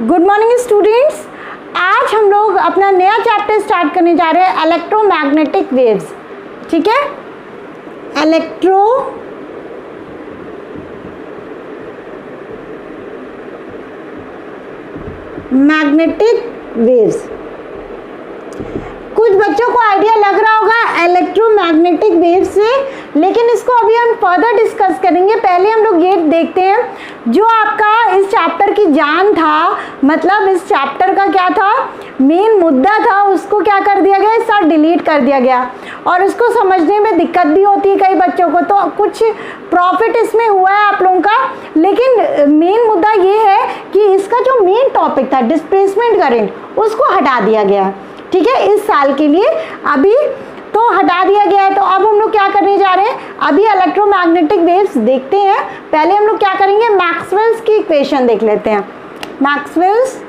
Good morning students. आज हम लोग अपना नया चैप्टर स्टार्ट करने जा रहे हैं इलेक्ट्रोमैग्नेटिक वेव्स। ठीक है, इलेक्ट्रोमैग्नेटिक वेव्स। कुछ बच्चों को आइडिया लग रहा होगा इलेक्ट्रोमैग्नेटिक वेव से, लेकिन इसको अभी हम फर्दर डिस्कस करेंगे। पहले हम लोग ये देखते हैं जो आपका इस चैप्टर की जान था, मतलब इस चैप्टर का क्या था, मेन मुद्दा था, उसको क्या कर दिया गया, सब डिलीट कर दिया गया। और उसको समझने में दिक्कत भी होती है कई बच्चों को, तो कुछ प्रॉफिट इसमें हुआ है आप लोगों का। लेकिन मेन मुद्दा ये है कि इसका जो मेन टॉपिक था डिस्प्लेसमेंट करंट, उसको हटा दिया गया। ठीक है, इस साल के लिए अभी तो हटा दिया गया है। तो अब हम लोग क्या करने जा रहे हैं, अभी इलेक्ट्रोमैग्नेटिक वेव्स देखते हैं। पहले हम लोग क्या करेंगे, मैक्सवेल्स की इक्वेशन देख लेते हैं। Maxwell's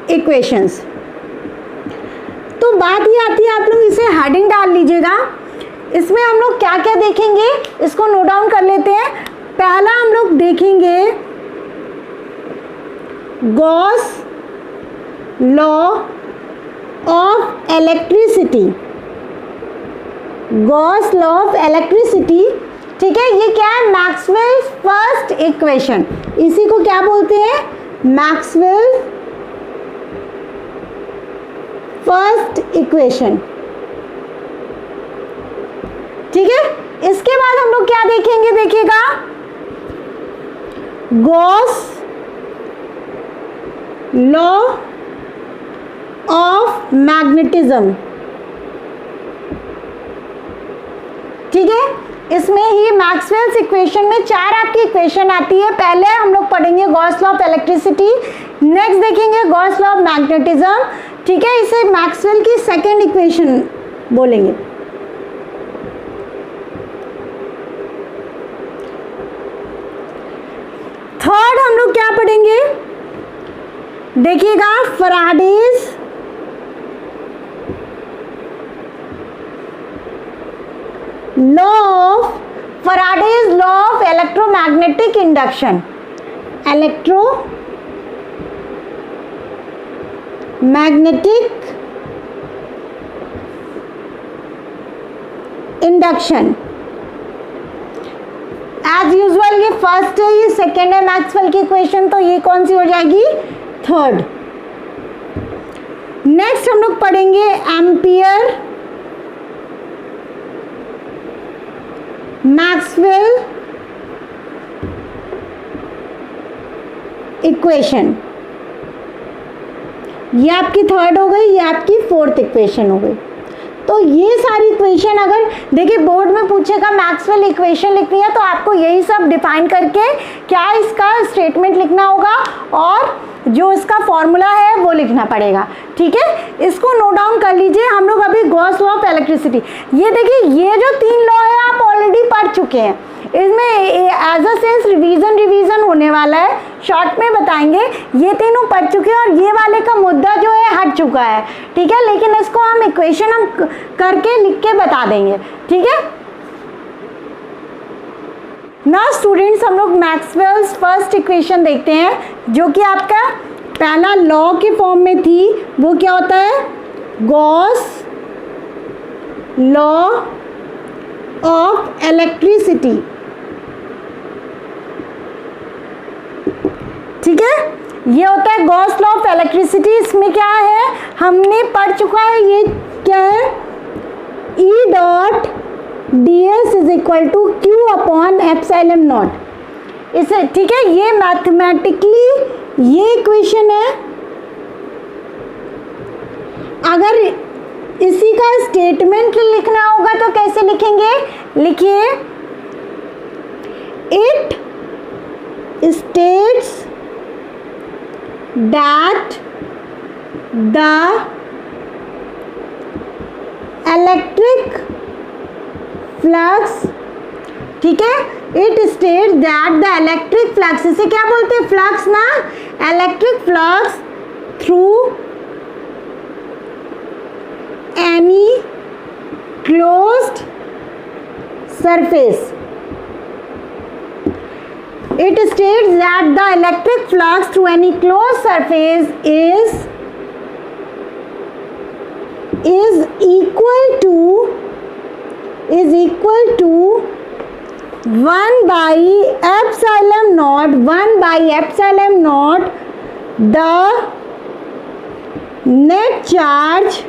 equations. तो बात ये आती है, आप लोग इसे हेडिंग डाल लीजिएगा। इसमें हम लोग क्या क्या देखेंगे, इसको नोट डाउन कर लेते हैं। पहला हम लोग देखेंगे Gauss law of electricity. Gauss law of electricity, ठीक है, ये क्या है, मैक्सवेल्स फर्स्ट इक्वेशन। इसी को क्या बोलते हैं, मैक्सवेल फर्स्ट इक्वेशन। ठीक है, इसके बाद हम लोग क्या देखेंगे, देखिएगा गॉस लॉ ऑफ मैग्नेटिज्म। ठीक है, इसमें ही मैक्सवेल्स इक्वेशन में चार आपकी इक्वेशन आती है। पहले हम लोग पढ़ेंगे Gauss law of electricity, next देखेंगे गॉस लॉ ऑफ मैग्नेटिज्म। ठीक है, इसे मैक्सवेल की सेकेंड इक्वेशन बोलेंगे। थर्ड हम लोग क्या पढ़ेंगे, देखिएगा Faraday's law of electromagnetic induction. Electromagnetic induction. As usual ये फर्स्ट है, ये सेकेंड है मैक्सवेल की इक्वेशन, तो ये कौन सी हो जाएगी, थर्ड। नेक्स्ट हम लोग पढ़ेंगे एम्पियर मैक्सवेल इक्वेशन। ये आपकी थर्ड हो गई, ये आपकी फोर्थ इक्वेशन हो गई। तो ये सारी इक्वेशन अगर देखिए बोर्ड में पूछेगा मैक्सवेल इक्वेशन लिखनी है, तो आपको यही सब डिफाइन करके क्या इसका स्टेटमेंट लिखना होगा और जो इसका फॉर्मूला है वो लिखना पड़ेगा। ठीक है, इसको नोट डाउन कर लीजिए। हम लोग अभी गॉस लॉ ऑफ इलेक्ट्रिसिटी, ये देखिए ये जो तीन लॉ है आप ऑलरेडी पढ़ चुके हैं। इसमें एज अ सेंस रिवीजन होने वाला है, शॉर्ट में बताएंगे। ये तीनों पढ़ चुके हैं और ये वाले का मुद्दा जो है हट चुका है। ठीक है, लेकिन इसको हम इक्वेशन हम करके लिख के बता देंगे। ठीक है ना स्टूडेंट्स, हम लोग मैक्सवेल्स फर्स्ट इक्वेशन देखते हैं, जो कि आपका पहला लॉ के फॉर्म में थी। वो क्या होता है, गॉस लॉ ऑफ इलेक्ट्रिसिटी। ठीक है, ये होता है गॉस लॉ ऑफ इलेक्ट्रिसिटी। इसमें क्या है, हमने पढ़ चुका है, ये क्या है, E dot ds is equal to Q upon epsilon not. इसे ठीक है, ये मैथमेटिकली ये इक्वेशन है। अगर इसी का स्टेटमेंट लिखना होगा तो कैसे लिखेंगे, लिखिए it states that the electric flux, ठीक है, it states that the electric flux, इसे क्या बोलते हैं, फ्लक्स ना, electric flux through any closed surface. It states that the electric flux through any closed surface is equal to 1 by epsilon naught the net charge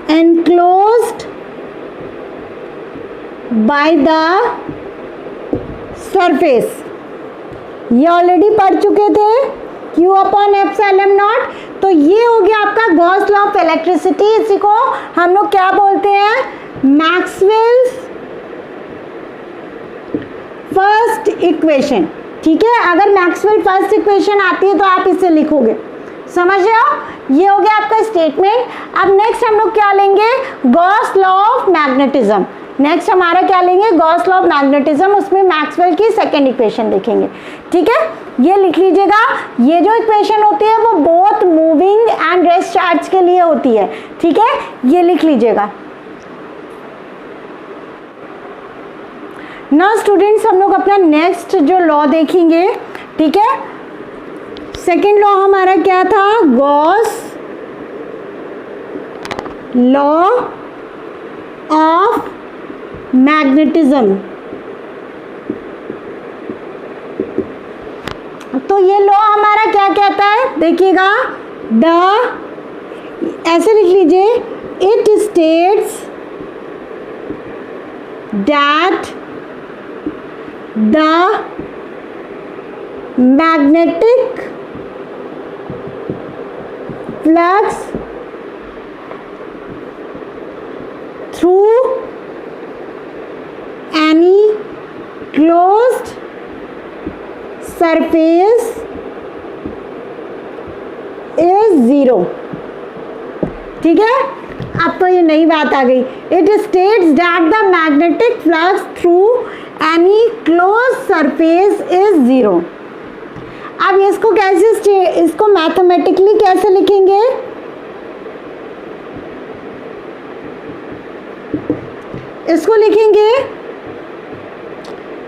enclosed by the surface. ये already पढ़ चुके थे, Q upon epsilon not. तो ये हो गया आपका Gauss law of electricity. इसी को हम लोग क्या बोलते हैं, मैक्सवेल्स फर्स्ट इक्वेशन। ठीक है, अगर मैक्सवेल फर्स्ट इक्वेशन आती है तो आप इसे लिखोगे, समझ रहे हो। ये हो गया आपका स्टेटमेंट। अब नेक्स्ट हम लोग क्या लेंगे, Gauss law of magnetism. Next हमारा क्या लेंगे, गॉस लॉ ऑफ मैग्नेटिज्म। उसमें मैक्सवेल की सेकेंड इक्वेशन लिखेंगे। ठीक है, ये लिख लीजिएगा। ये जो इक्वेशन होती है वो both moving and rest charge के लिए होती है। ठीक है, ये लिख लीजिएगा। नाउ स्टूडेंट्स, हम लोग अपना नेक्स्ट जो लॉ देखेंगे। ठीक है, सेकेंड लॉ हमारा क्या था, गॉस लॉ ऑफ मैग्नेटिज्म। तो ये लॉ हमारा क्या कहता है, देखिएगा, ऐसे लिख लीजिए, it states that the magnetic flux through any closed surface is 0। ठीक है, अब तो ये नई बात आ गई। It states that the magnetic flux through any closed surface is 0। अब इसको कैसे, इसको मैथमेटिकली कैसे लिखेंगे, इसको लिखेंगे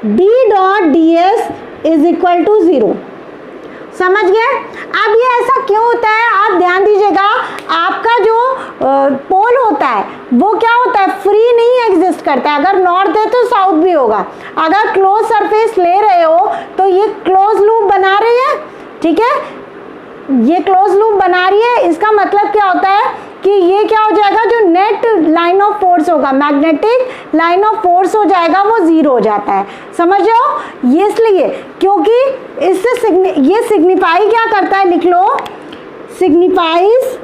D dot ds is equal to 0। समझ गए। अब ये ऐसा क्यों होता है, आप ध्यान दीजिएगा। आपका जो पोल होता है वो क्या होता है, फ्री नहीं एग्जिस्ट करता है। अगर नॉर्थ है तो साउथ भी होगा। अगर क्लोज सरफेस ले रहे हो तो ये क्लोज लूप बना रही है। ठीक है, ये क्लोज लूप बना रही है। इसका मतलब क्या होता है कि ये क्या हो जाएगा, जो नेट लाइन ऑफ फोर्स होगा, मैग्नेटिक लाइन ऑफ फोर्स हो जाएगा, वो 0 हो जाता है। समझ रहे हो, ये इसलिए क्योंकि इससे ये सिग्निफाई क्या करता है, लिख लो, सिग्निफाइज,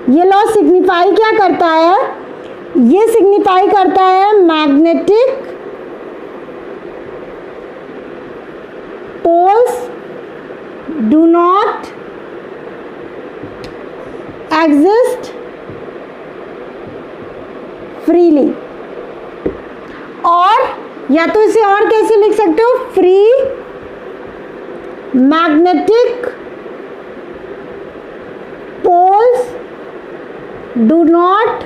ये लॉ सिग्निफाई क्या करता है, ये सिग्निफाई करता है magnetic poles do not exist freely। और या तो इसे और कैसे लिख सकते हो, free magnetic poles do not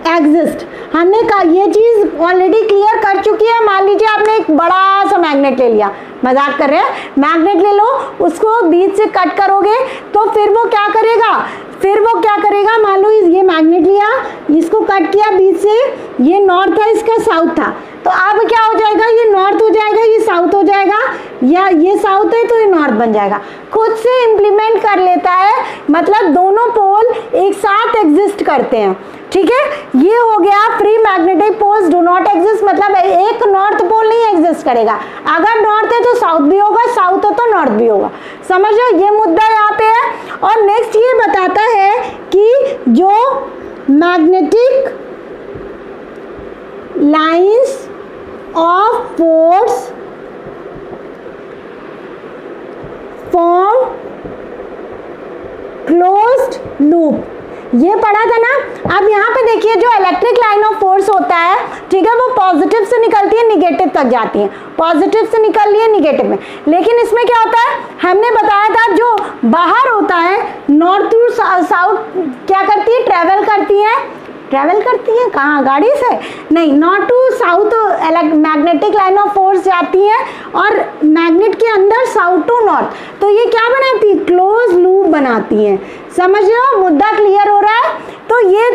exist. हमने कहा ये चीज ऑलरेडी क्लियर कर चुकी है। मान लीजिए आपने एक बड़ा सा मैग्नेट ले लिया, मजाक कर रहे हैं, मैग्नेट ले लो, उसको बीच से कट करोगे तो फिर वो क्या करेगा, मान लो ये मैग्नेट लिया, इसको कट किया बीच से, ये नॉर्थ था, इसका साउथ था, तो अब क्या हो जाएगा, ये नॉर्थ हो जाएगा, ये साउथ हो जाएगा, या ये साउथ है तो ये नॉर्थ बन जाएगा। खुद से इम्प्लीमेंट कर लेता है, मतलब दोनों पोल एक साथ एग्जिस्ट करते हैं। ठीक है, ये हो गया free magnetic poles do not exist, मतलब एक नॉर्थ पोल नहीं एग्जिस्ट करेगा। अगर नॉर्थ है तो साउथ भी होगा, साउथ है तो नॉर्थ भी होगा। समझ लो, ये मुद्दा यहाँ पे है। और नेक्स्ट ये बताता है कि जो magnetic lines of force form closed loop, ये पढ़ा था ना। अब यहाँ पे देखिए, जो इलेक्ट्रिक लाइन ऑफ फोर्स होता है, ठीक है, वो पॉजिटिव से निकलती है निगेटिव तक जाती है, पॉजिटिव से निकल रही है निगेटिव में। लेकिन इसमें क्या होता है, हमने बताया था, जो बाहर होता है नॉर्थ टू साउथ क्या करती है, ट्रेवल करती है, ट्रैवल करती हैं कहाँ, गाड़ी से नहीं, north to south magnetic line of force जाती है और मैग्नेट के अंदर साउथ टू नॉर्थ, तो ये क्या बनाती है, क्लोज लूप बनाती हैं। समझ रहे हो, मुद्दा क्लियर हो रहा है। तो ये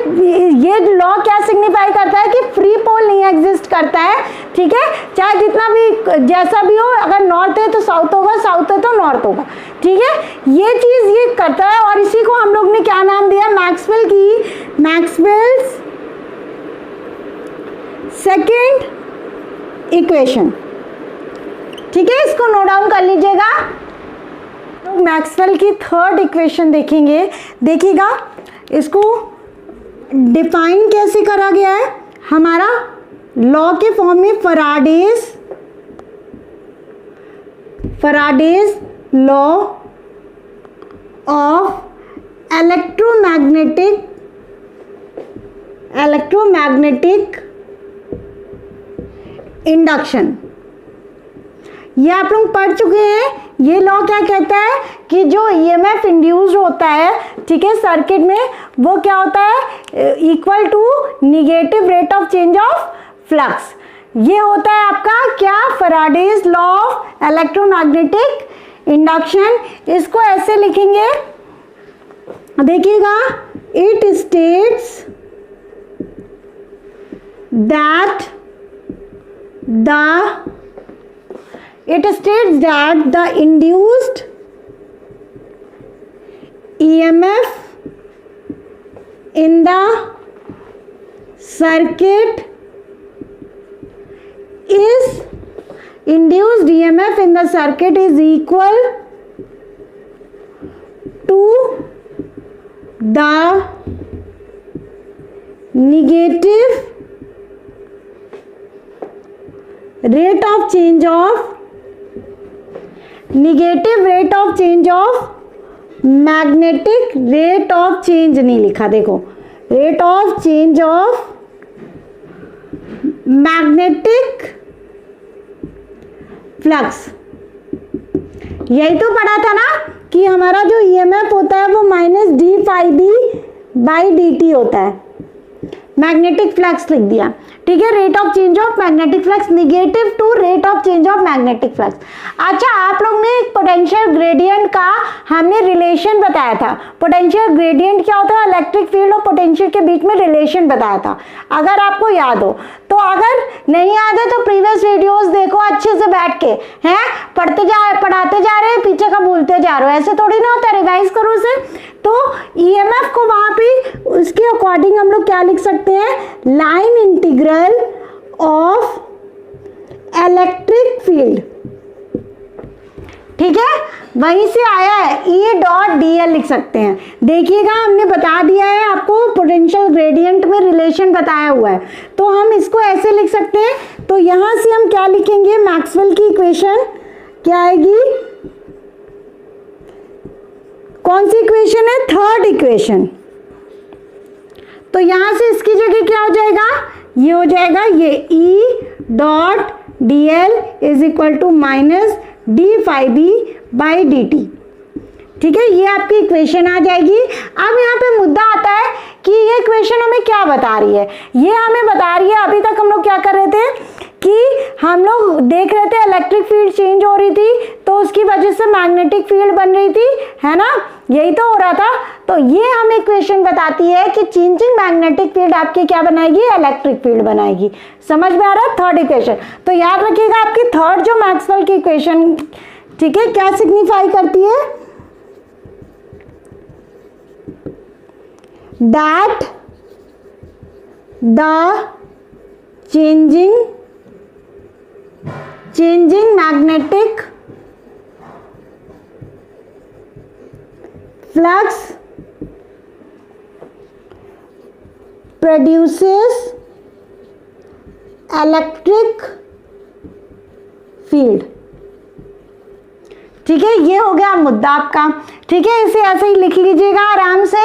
लॉ क्या सिग्निफाई करता है कि फ्री पोल नहीं एग्जिस्ट करता है, ठीक है, चाहे जितना भी जैसा भी हो, अगर नॉर्थ है तो साउथ होगा, साउथ है तो नॉर्थ होगा, ठीक है, ये चीज ये करता है। और इसी को हम लोग ने क्या नाम दिया, मैक्सवेल्स सेकेंड इक्वेशन, ठीक है, इसको नोट डाउन कर लीजिएगा। मैक्सवेल की थर्ड इक्वेशन देखेंगे, देखिएगा इसको डिफाइन कैसे करा गया है, हमारा लॉ के फॉर्म में फराडेज लॉ ऑफ इलेक्ट्रोमैग्नेटिक इंडक्शन, ये आप लोग पढ़ चुके हैं। ये लॉ क्या कहता है कि जो ईएमएफ इंड्यूस्ड होता है, ठीक है, सर्किट में, वो क्या होता है, equal to negative rate of change of flux. ये होता है आपका क्या, Faraday's law of electromagnetic induction. इसको ऐसे लिखेंगे, देखिएगा, it states that the induced EMF in the circuit is equal to the negative rate of change of magnetic rate of change नहीं लिखा, देखो, rate of change of magnetic flux. यही तो पढ़ा था ना कि हमारा जो ईएमएफ होता है वो -d∅b/dt होता है, मैग्नेटिक फ्लक्स लिख दिया, ठीक है, rate of change of magnetic flux negative to rate of change of magnetic flux. अच्छा, आप लोग ने एक पोटेंशियल ग्रेडियंट का हमने रिलेशन बताया था। पोटेंशियल ग्रेडियंट क्या होता है, इलेक्ट्रिक फील्ड और पोटेंशियल के बीच में रिलेशन बताया था, अगर आपको याद हो तो। अगर नहीं याद है तो प्रीवियस वीडियोस देखो अच्छे से बैठ के, हैं, पढ़ाते जा रहे हैं, पीछे का भूलते जा रहे हो, ऐसे थोड़ी ना होता, रिवाइज करो उसे। तो ईएमएफ को वहां पे उसके अकॉर्डिंग हम लोग क्या लिख सकते हैं, line integral of electric field, ठीक है, वहीं से आया है, E.dl लिख सकते हैं। देखिएगा, हमने बता दिया है आपको, पोटेंशियल ग्रेडियंट में रिलेशन बताया हुआ है, तो हम इसको ऐसे लिख सकते हैं। तो यहां से हम क्या लिखेंगे, मैक्सवेल की इक्वेशन क्या आएगी, कौन सी इक्वेशन है, थर्ड इक्वेशन। तो यहां से इसकी जगह क्या हो जाएगा, ये हो जाएगा, ये E.dl is equal to -d∅b/dt, ठीक है, ये आपकी इक्वेशन आ जाएगी। अब यहाँ पे मुद्दा आता है कि ये इक्वेशन हमें क्या बता रही है, ये हमें बता रही है, अभी तक हम लोग क्या कर रहे थे कि हम लोग देख रहे थे इलेक्ट्रिक फील्ड चेंज हो रही थी, तो उसकी वजह से मैग्नेटिक फील्ड बन रही थी, है ना, यही तो हो रहा था। तो ये हमें इक्वेशन बताती है कि चेंजिंग मैग्नेटिक फील्ड आपकी क्या बनाएगी, इलेक्ट्रिक फील्ड बनाएगी। समझ में आ रहा है, थर्ड इक्वेशन। तो याद रखिएगा, आपकी थर्ड जो मैक्सवेल की इक्वेशन, ठीक है, क्या सिग्निफाई करती है, that the changing magnetic flux produces electric field, ठीक है, ये हो गया मुद्दा आपका, ठीक है, इसे ऐसे ही लिख लीजिएगा, आराम से,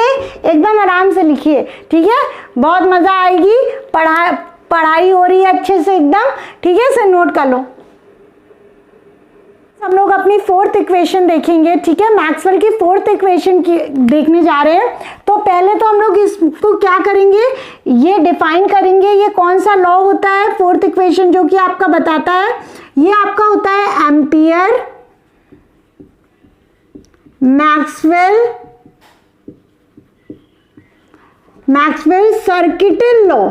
एकदम आराम से लिखिए, ठीक है, बहुत मजा आएगी, पढ़ाई हो रही है अच्छे से एकदम, ठीक है, इसे नोट कर लो। हम लोग अपनी फोर्थ इक्वेशन देखेंगे, ठीक है, मैक्सवेल की फोर्थ इक्वेशन की देखने जा रहे हैं। तो तो पहले तो हम लोग इसको क्या करेंगे, ये डिफाइन करेंगे ये कौन सा लॉ होता है। फोर्थ इक्वेशन जो कि आपका बताता है, ये आपका होता है एम्पियर मैक्सवेल सर्किटल लॉ,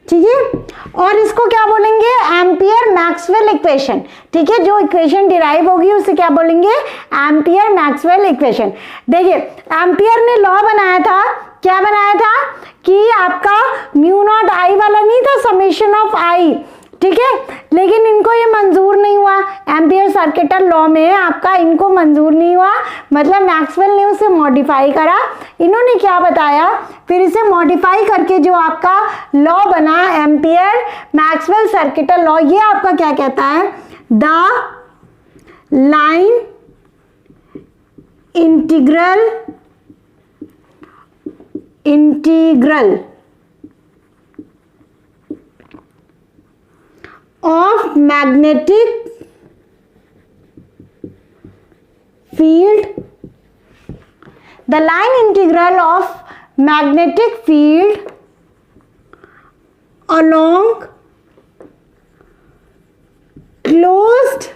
ठीक है। और इसको क्या बोलेंगे, एम्पियर मैक्सवेल इक्वेशन, ठीक है। जो इक्वेशन डिराइव होगी उसे क्या बोलेंगे, एम्पियर मैक्सवेल इक्वेशन। देखिए एम्पियर ने लॉ बनाया था, क्या बनाया था कि आपका म्यू नॉट आई वाला नहीं था, समेशन ऑफ आई, ठीक है। लेकिन इनको ये मंजूर नहीं हुआ, एम्पियर सर्किटल लॉ में आपका इनको मंजूर नहीं हुआ, मतलब मैक्सवेल ने उसे मॉडिफाई करा। इन्होंने क्या बताया, फिर इसे मॉडिफाई करके जो आपका लॉ बना एम्पियर मैक्सवेल सर्किटल लॉ, ये आपका क्या कहता है, the line integral of magnetic field, the line integral of magnetic field along closed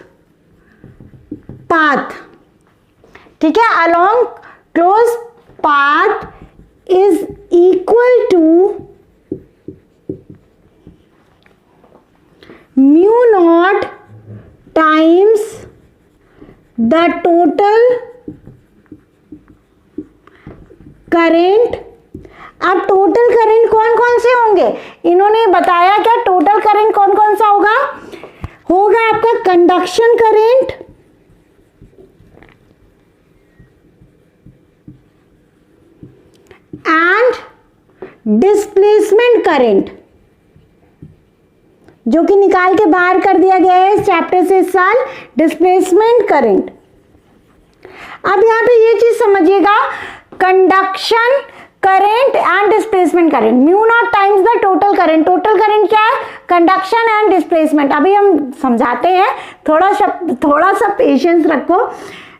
path, ठीक है, along closed path is equal to mu naught times the total current. अब total current कौन कौन से होंगे, इन्होंने बताया क्या, टोटल करंट कौन कौन सा होगा, होगा आपका conduction current, and displacement current, जो कि निकाल के बाहर कर दिया गया है इस चैप्टर से इस साल, डिस्प्लेसमेंट करंट। अब यहां पे ये चीज समझिएगा, conduction current and displacement current, mu not times the total current. Total current क्या है, कंडक्शन एंड डिस्प्लेसमेंट। अभी हम समझाते हैं, थोड़ा सा पेशेंस रखो।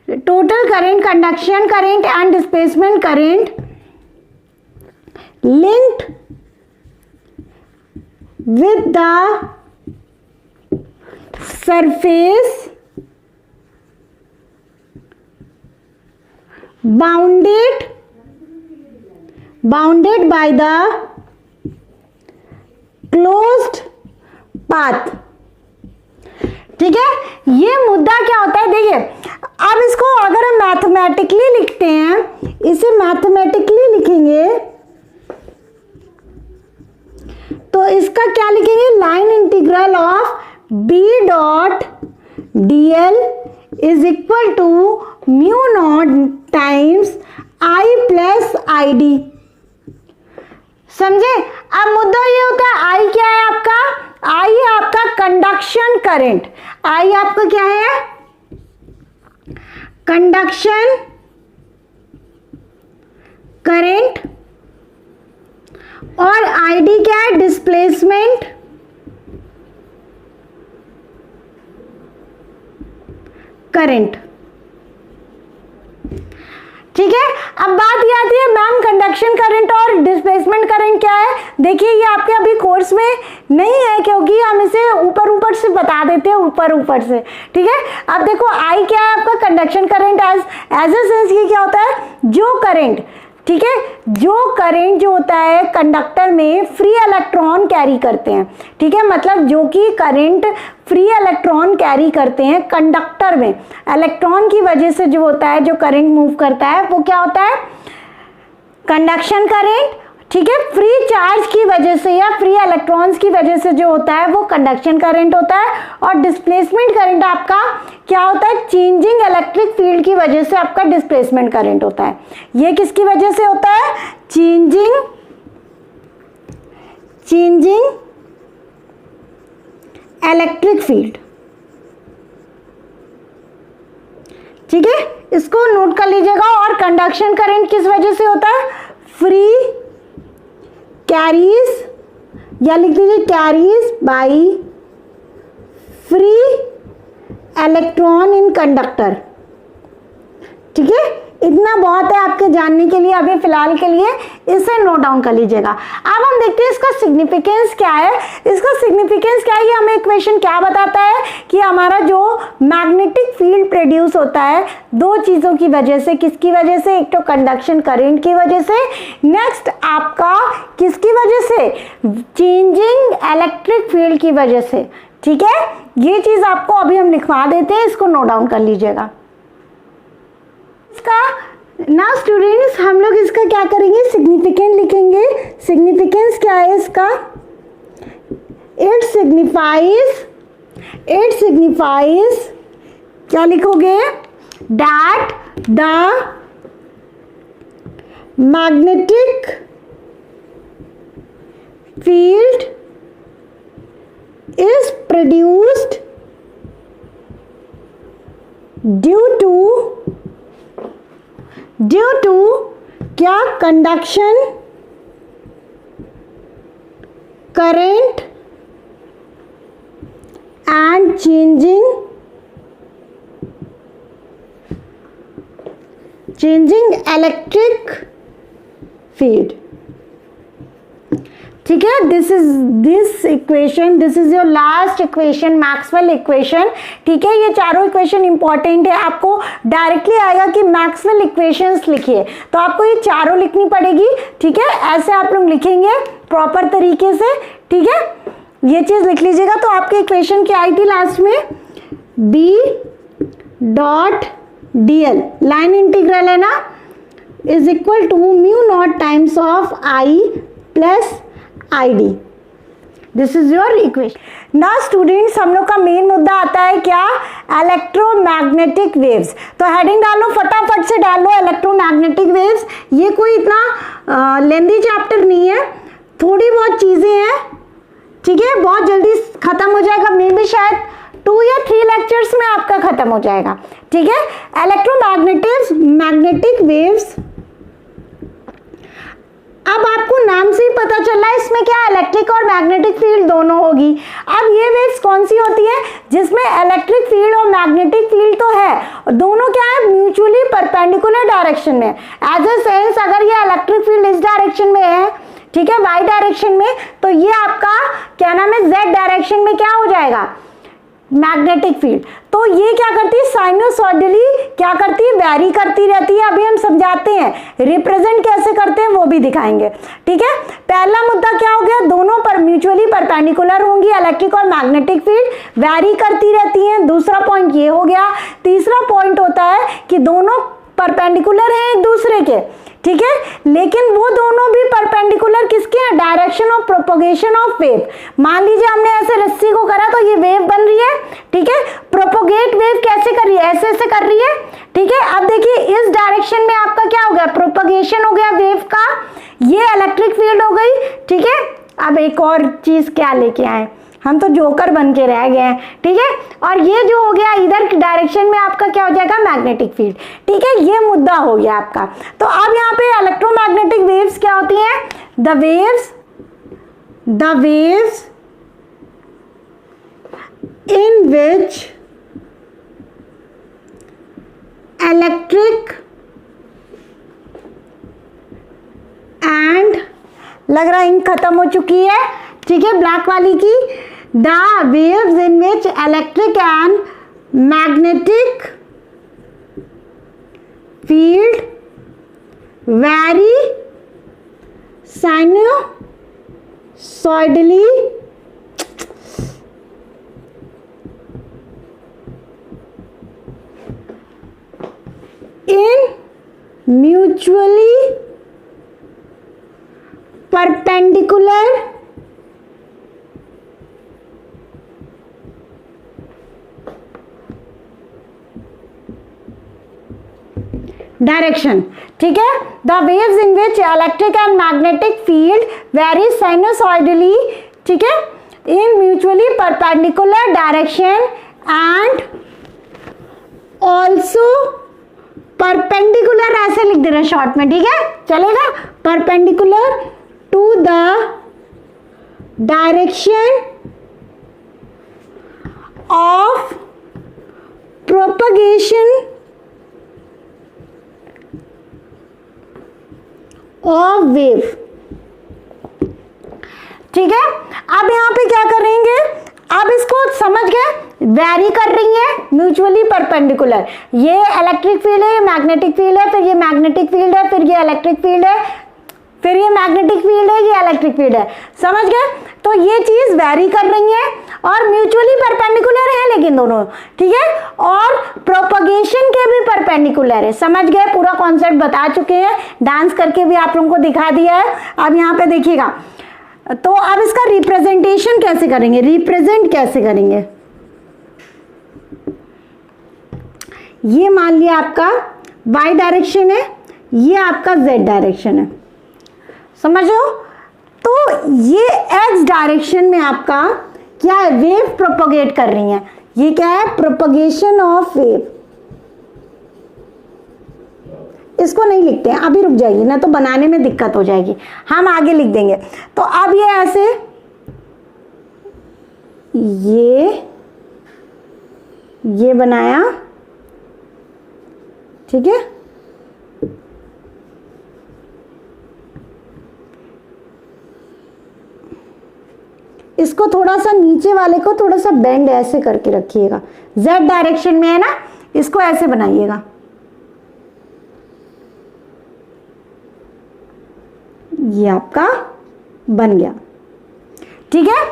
Total current, conduction current and displacement current linked with the surface bounded by the closed path, ठीक है। ये मुद्दा क्या होता है, देखिए अब इसको अगर हम मैथमेटिकली लिखते हैं, इसे मैथमेटिकली लिखेंगे तो इसका क्या लिखेंगे, line integral of B dot D L is equal to mu not times I plus I D, समझे। अब मुद्दा ये होता है, आई क्या है आपका, आई है आपका कंडक्शन करंट, आई आपका क्या है, कंडक्शन करंट, और आईडी क्या है, डिस्प्लेसमेंट करंट, ठीक है। अब बात ये आती है मैम कंडक्शन करंट और डिस्प्लेसमेंट करंट क्या है। देखिए ये आपके अभी कोर्स में नहीं है क्योंकि हम इसे ऊपर से बता देते हैं, ऊपर से, ठीक है। अब देखो आई क्या है आपका, conduction current as a sense, ये क्या होता है, जो करंट, ठीक है, जो करंट जो होता है कंडक्टर में फ्री इलेक्ट्रॉन कैरी करते हैं, ठीक है, मतलब जो कि करंट फ्री इलेक्ट्रॉन कैरी करते हैं कंडक्टर में, इलेक्ट्रॉन की वजह से जो होता है, जो करंट मूव करता है वो क्या होता है, कंडक्शन करंट, ठीक है। फ्री चार्ज की वजह से या फ्री इलेक्ट्रॉन्स की वजह से जो होता है वो कंडक्शन करंट होता है। और डिस्प्लेसमेंट करंट आपका क्या होता है, चेंजिंग इलेक्ट्रिक फील्ड की वजह से आपका डिस्प्लेसमेंट करंट होता है। ये किसकी वजह से होता है, चेंजिंग इलेक्ट्रिक फील्ड, ठीक है, इसको नोट कर लीजिएगा। और कंडक्शन करंट किस वजह से होता है, फ्री कैरीज, या लिख दीजिए carries by free electron in conductor, ठीक है, इतना बहुत है आपके जानने के लिए अभी फिलहाल के लिए, इसे नोट डाउन कर लीजिएगा। अब हम देखते हैं इसका सिग्निफिकेंस क्या है। इसका सिग्निफिकेंस क्या है, ये हमें इक्वेशन क्या बताता है कि हमारा जो मैग्नेटिक फील्ड प्रोड्यूस होता है दो चीजों की वजह से, किसकी वजह से, एक तो कंडक्शन करंट की वजह से, नेक्स्ट आपका किसकी वजह से, चेंजिंग इलेक्ट्रिक फील्ड की वजह से। ठीक है, ये चीज आपको अभी हम लिखवा देते हैं, इसको नोट डाउन कर लीजिएगा। इसका ना स्टूडेंट्स हम लोग इसका क्या करेंगे, सिग्निफिकेंट लिखेंगे। सिग्निफिकेंस क्या है इसका, इट सिग्निफाइज क्या लिखोगे, that the magnetic field is produced due to क्या, conduction current and changing electric field। ठीक है, this is your last equation, Maxwell equation. ठीक है, ये चारों इक्वेशन इंपॉर्टेंट है, आपको डायरेक्टली आएगा कि मैक्सवेल इक्वेशंस लिखिए, तो आपको ये चारों लिखनी पड़ेगी। ठीक है, ऐसे आप लोग लिखेंगे प्रॉपर तरीके से। ठीक है, ये चीज लिख लीजिएगा। तो आपकी इक्वेशन क्या आई थी लास्ट में, B dot dl, line integral है ना, is equal to mu not times of I plus ID। This is your equation. ना स्टूडेंट्स, हम लोग का मेन मुद्दा आता है क्या, इलेक्ट्रोमैग्नेटिक वेव्स। तो हेडिंग डालो, फटाफट से डालो इलेक्ट्रोमैग्नेटिक वेव्स। ये कोई इतना लेंदी चैप्टर नहीं है, थोड़ी बहुत चीजें हैं। ठीक है, बहुत जल्दी खत्म हो जाएगा, मे भी शायद 2 या 3 लेक्चर्स में आपका खत्म हो जाएगा। ठीक है, मैग्नेटिक वेव्स, अब आपको नाम से ही पता चल रहा है इसमें क्या, इलेक्ट्रिक और मैग्नेटिक फील्ड दोनों होगी। अब ये वेव्स कौन सी होती है, जिसमें इलेक्ट्रिक फील्ड और मैग्नेटिक फील्ड तो है, और दोनों क्या है, म्यूचुअली परपेंडिकुलर डायरेक्शन में। एज ए सेंस अगर ये इलेक्ट्रिक फील्ड इस डायरेक्शन में है, ठीक है, वाई डायरेक्शन में, तो ये आपका क्या नाम है, जेड डायरेक्शन में क्या हो जाएगा, मैग्नेटिक फील्ड। तो ये क्या करती है, साइनोसॉइडली क्या करती है, वैरी करती रहती है। अभी हम समझाते हैं, रिप्रेजेंट कैसे करते हैं वो भी दिखाएंगे। ठीक है, पहला मुद्दा क्या हो गया, दोनों पर म्यूचुअली परपेंडिकुलर होंगी इलेक्ट्रिक और मैग्नेटिक फील्ड, वैरी करती रहती हैं। दूसरा पॉइंट ये हो गया। तीसरा पॉइंट होता है कि दोनों परपेंडिकुलर हैं एक दूसरे के। ठीक है, लेकिन वो दोनों भी परपेंडिकुलर किसके हैं, direction of propagation of wave. मान लीजिए हमने ऐसे रस्सी को करा तो ये वेव बन रही है। ठीक है, प्रोपोगेट वेव कैसे कर रही है, ऐसे ऐसे कर रही है। ठीक है, अब देखिए इस डायरेक्शन में आपका क्या हो गया, प्रोपोगेशन हो गया वेव का, ये इलेक्ट्रिक फील्ड हो गई। ठीक है, अब एक और चीज क्या लेके आए, हम तो जोकर बन के रह गए हैं। ठीक है, और ये जो हो गया इधर डायरेक्शन में आपका क्या हो जाएगा, मैग्नेटिक फील्ड। ठीक है, ये मुद्दा हो गया आपका। तो अब यहाँ पे इलेक्ट्रोमैग्नेटिक वेव्स क्या होती हैं, the waves in which electric and, लग रहा इंक खत्म हो चुकी है। ठीक है, ब्लैक वाली की, the waves in which electric and magnetic field vary sinusoidally in mutually perpendicular direction. ठीक है, the waves in which electric and magnetic field very sinusoidally, ठीक है, in mutually perpendicular direction and also perpendicular, ऐसे लिख दे रहे short में। ठीक है, चलेगा, perpendicular to the direction of propagation of wave. ठीक है, अब यहाँ पे क्या करेंगे, अब इसको समझ गए, वैरी कर रही है म्यूचुअली परपेंडिकुलर। ये इलेक्ट्रिक फील्ड है, ये मैग्नेटिक फील्ड है, फिर ये मैग्नेटिक फील्ड है, फिर ये इलेक्ट्रिक फील्ड है, फिर ये मैग्नेटिक फील्ड है, ये इलेक्ट्रिक फील्ड है। समझ गए, तो ये चीज वैरी कर रही है और म्यूचुअली परपेंडिकुलर है लेकिन दोनों, ठीक है, और प्रोपगेशन के भी परपेंडिकुलर है। समझ गए, पूरा कॉन्सेप्ट बता चुके हैं, डांस करके भी आप लोगों को दिखा दिया है। अब यहाँ पे देखिएगा, तो अब इसका रिप्रेजेंटेशन कैसे करेंगे, रिप्रेजेंट कैसे करेंगे। ये मान लिया आपका y डायरेक्शन है, ये आपका z डायरेक्शन है, समझ लो। तो ये x डायरेक्शन में आपका क्या है, वेव प्रोपगेट कर रही है। ये क्या है, प्रोपगेशन ऑफ वेव। इसको नहीं लिखते हैं, अभी रुक जाइए ना तो बनाने में दिक्कत हो जाएगी, हम आगे लिख देंगे। तो अब ये ऐसे, ये बनाया, ठीक है, इसको थोड़ा सा नीचे वाले को थोड़ा सा बेंड ऐसे करके रखिएगा, z डायरेक्शन में है ना, इसको ऐसे बनाइएगा। ये आपका बन गया, ठीक है,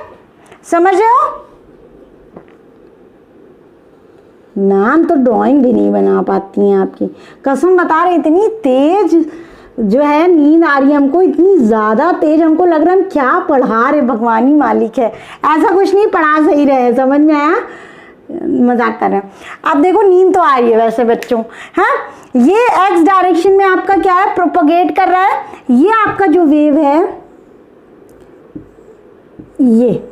समझ रहे हो। नाम तो ड्राइंग भी नहीं बना पाती हैं आपकी, कसम बता रही, इतनी तेज जो है नींद आ रही है हमको, इतनी ज्यादा तेज, हमको लग रहा है हम क्या पढ़ा रहे, भगवान ही मालिक है। ऐसा कुछ नहीं, पढ़ा सही रहे, समझ में आया, मजाक कर रहे हैं। अब देखो नींद तो आ रही है वैसे बच्चों, हाँ। ये x डायरेक्शन में आपका क्या है, प्रोपगेट कर रहा है। ये आपका जो वेव है ये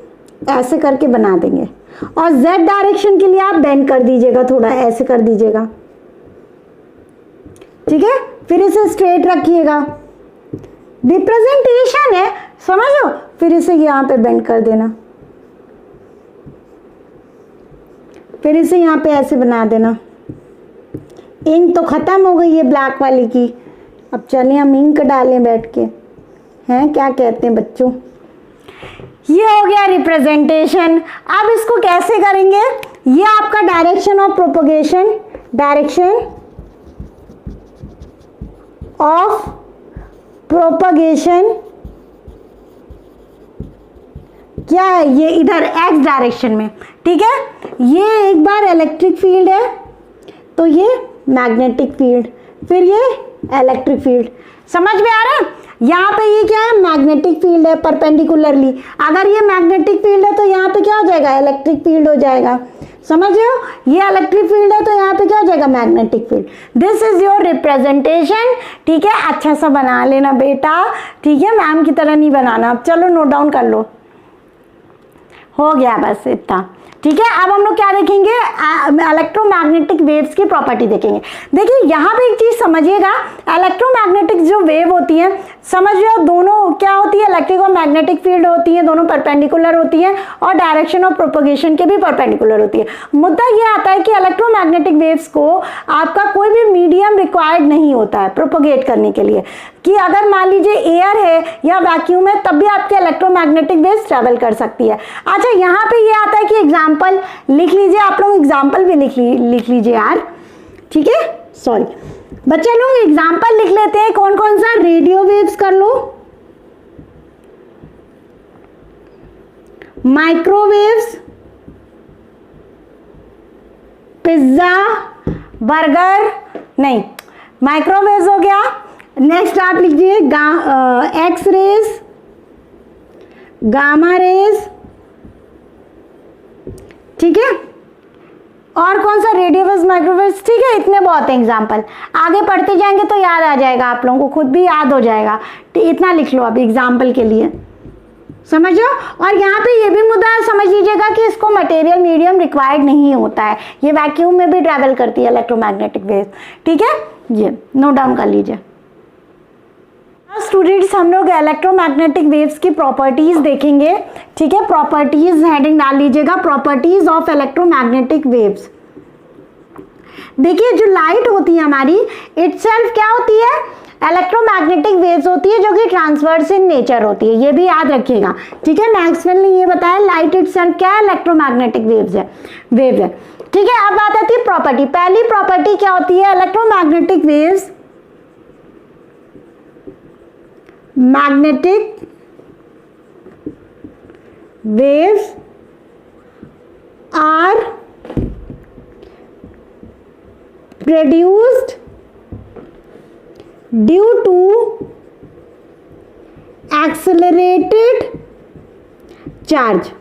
ऐसे करके बना देंगे, और z डायरेक्शन के लिए आप बेंड कर दीजिएगा, थोड़ा ऐसे कर दीजिएगा, ठीक है। फिर इसे स्ट्रेट रखिएगा, रिप्रेजेंटेशन है, समझ लो। फिर इसे यहां पे बेंड कर देना, फिर इसे यहाँ पे ऐसे बना देना। इंक तो खत्म हो गई है ब्लैक वाली की, अब चलें हम इंक डालें बैठ के, हैं क्या कहते हैं बच्चों। ये हो गया रिप्रेजेंटेशन। अब इसको कैसे करेंगे, ये आपका direction of propagation, direction of propagation क्या है, ये इधर x डायरेक्शन में, ठीक है। ये एक बार इलेक्ट्रिक फील्ड है, तो ये मैग्नेटिक फील्ड, फिर ये इलेक्ट्रिक फील्ड, समझ में आ रहा है। यहाँ पे ये क्या है, मैग्नेटिक फील्ड है परपेंडिकुलरली। अगर ये मैग्नेटिक फील्ड है तो यहाँ पे क्या हो जाएगा, इलेक्ट्रिक फील्ड हो जाएगा, समझ रहे हो। ये इलेक्ट्रिक फील्ड है तो यहाँ पे क्या हो जाएगा, magnetic field. This is your representation, ठीक है। अच्छा सा बना लेना बेटा, ठीक है, मैम की तरह नहीं बनाना। अब चलो नोट डाउन कर लो, हो गया बस इतना, ठीक है। अब हम लोग क्या देखेंगे, इलेक्ट्रोमैग्नेटिक वेव्स की प्रॉपर्टी देखेंगे। देखिए यहाँ पे एक चीज समझिएगा, इलेक्ट्रोमैग्नेटिक जो वेव होती है, समझ रहे हो, दोनों क्या होती है, इलेक्ट्रिक और मैग्नेटिक फील्ड होती है, दोनों परपेंडिकुलर होती है, और डायरेक्शन ऑफ प्रोपगेशन के भी परपेंडिकुलर होती है। मुद्दा ये आता है कि इलेक्ट्रोमैग्नेटिक वेव्स को आपका कोई भी मीडियम रिक्वायर्ड नहीं होता है प्रोपगेट करने के लिए, कि अगर मान लीजिए एयर है या वैक्यूम है तब भी आपके इलेक्ट्रोमैग्नेटिक वेव्स ट्रैवल कर सकती है। अच्छा यहाँ पे ये आता है कि एग्जाम्पल लिख लीजिए, आप लोग एग्जाम्पल भी लिख लीजिए यार, ठीक है, सॉरी बच्चे लोग एग्जाम्पल लिख लेते हैं। कौन कौन सा, रेडियो वेव्स कर लो, माइक्रोवेव्स, पिज्जा, बर्गर, नहीं माइक्रोवेव्स हो गया। नेक्स्ट आप लिखिए एक्स रेज, गामा रेज, ठीक है, और कौन सा, रेडियोवेव्स, माइक्रोवेव्स, ठीक है। इतने बहुत है एग्जाम्पल, आगे पढ़ते जाएंगे तो याद आ जाएगा, आप लोगों को खुद भी याद हो जाएगा। इतना लिख लो अभी एग्जाम्पल के लिए, समझो। और यहाँ पे ये भी मुद्दा समझ लीजिएगा कि इसको मटेरियल मीडियम रिक्वायर्ड नहीं होता है, ये वैक्यूम में भी ट्रैवल करती है इलेक्ट्रोमैग्नेटिक वेव, ठीक है। ये नोट डाउन कर लीजिए। स्टूडेंट्स हम लोग इलेक्ट्रोमैग्नेटिक वेव्स की प्रॉपर्टीज देखेंगे, ठीक है। प्रॉपर्टीज हेडिंग डाल लीजिएगा, प्रॉपर्टीज ऑफ इलेक्ट्रोमैग्नेटिक वेव्स। देखिए जो लाइट होती है हमारी इटसेल्फ क्या होती है, इलेक्ट्रोमैग्नेटिक वेव्स होती है जो कि ट्रांसवर्स इन नेचर होती है, ये भी याद रखिएगा, ठीक है। मैक्सवेल ने ये बताया लाइट इटसेल्फ क्या है, इलेक्ट्रोमैग्नेटिक वेव है, ठीक है। अब बात आती है प्रॉपर्टी। पहली प्रॉपर्टी क्या होती है, electromagnetic waves magnetic waves are produced due to accelerated charge,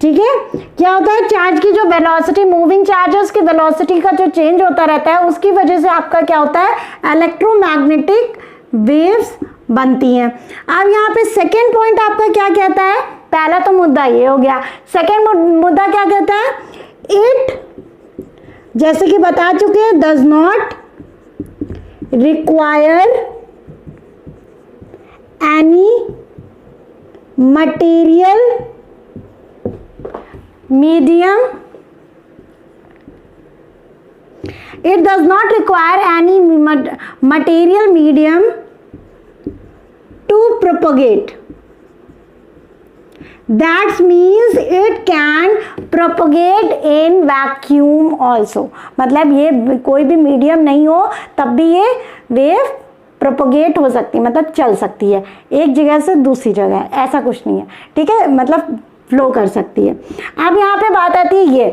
ठीक है। क्या होता है, चार्ज की जो वेलोसिटी, मूविंग चार्ज है उसकी वेलोसिटी का जो चेंज होता रहता है उसकी वजह से आपका क्या होता है, इलेक्ट्रोमैग्नेटिक वेव्स बनती हैं। अब यहाँ पे सेकेंड पॉइंट आपका क्या कहता है, पहला तो मुद्दा ये हो गया, सेकेंड मुद्दा क्या कहता है, इट, जैसे कि बता चुके हैं, does not require any material medium, it does not require any material medium to propagate. That means it can propagate in vacuum also. मतलब ये कोई भी मीडियम नहीं हो तब भी ये वेव प्रोपोगेट हो सकती है, मतलब चल सकती है एक जगह से दूसरी जगह, ऐसा कुछ नहीं है, ठीक है, मतलब फ्लो कर सकती है। अब यहाँ पे बात आती है ये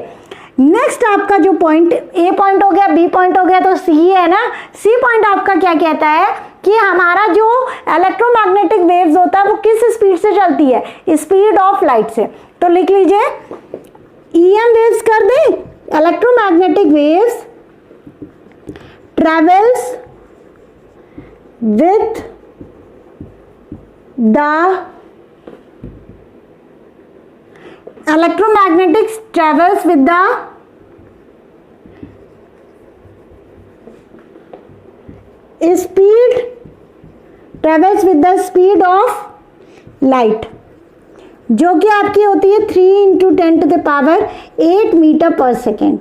नेक्स्ट आपका जो पॉइंट, ए पॉइंट हो गया, बी पॉइंट हो गया, तो सी है ना। सी पॉइंट आपका क्या कहता है कि हमारा जो इलेक्ट्रोमैग्नेटिक वेव्स होता है वो किस स्पीड से चलती है, स्पीड ऑफ लाइट से। तो लिख लीजिए ईएम वेव्स कर दे, electromagnetic waves travels with the electromagnetics travels with the speed of light, जो कि आपकी होती है 3 × 10⁸ मीटर पर सेकेंड,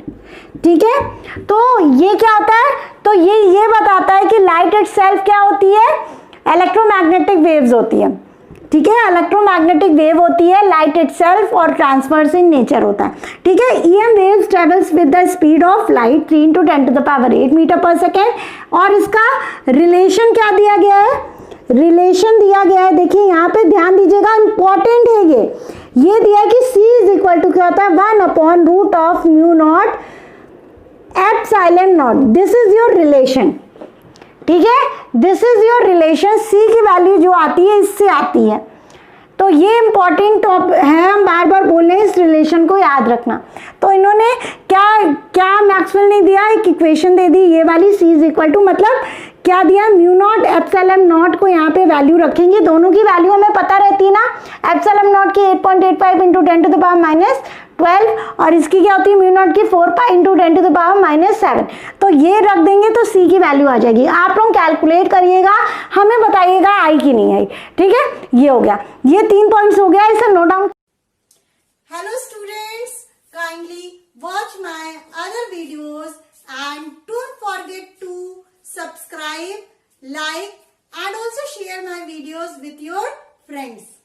ठीक है। तो ये क्या होता है, तो ये बताता है कि लाइट इटसेल्फ क्या होती है, इलेक्ट्रोमैग्नेटिक वेव्स होती है, ठीक है। इलेक्ट्रोमैग्नेटिक वेव होती है लाइट इटसेल्फ और ट्रांसवर्स इन नेचर होता है, ठीक है। EM waves travels with the speed of light 3 × 10⁸ metre per second. और इसका रिलेशन क्या दिया गया है, रिलेशन दिया गया है, देखिए यहाँ पे ध्यान दीजिएगा, इंपॉर्टेंट है ये दिया है कि C इज इक्वल टू क्या होता है, 1/√μ0 epsilon naught, this is your relation, ठीक है, this is your relation. C की वैल्यू जो आती है इससे आती है, तो ये इंपॉर्टेंट है, हम बार बार बोल रहे हैं इस रिलेशन को याद रखना। तो इन्होंने क्या मैक्सवेल ने दिया, एक इक्वेशन दे दी ये वाली, सी इज इक्वल टू मतलब क्या दिया, μ0 एप्सिलॉन नॉट को यहाँ पे वैल्यू रखेंगे, दोनों की वैल्यू हमें पता रहती है ना, एप्सिलॉन नॉट की 8.85 × 10⁻⁻12 और इसकी क्या होती है μ0 की 4π × 10⁻⁻7। तो ये रख देंगे तो सी की वैल्यू आ जाएगी। आप लोग कैलकुलेट करिएगा, हमें बताइएगा आई कि नहीं आई, ठीक है। ये हो गया, ये 3 पॉइंट्स हो गया, इसे note down. Hello students, kindly watch my other videos and don't forget to subscribe, like and also share my videos with your friends.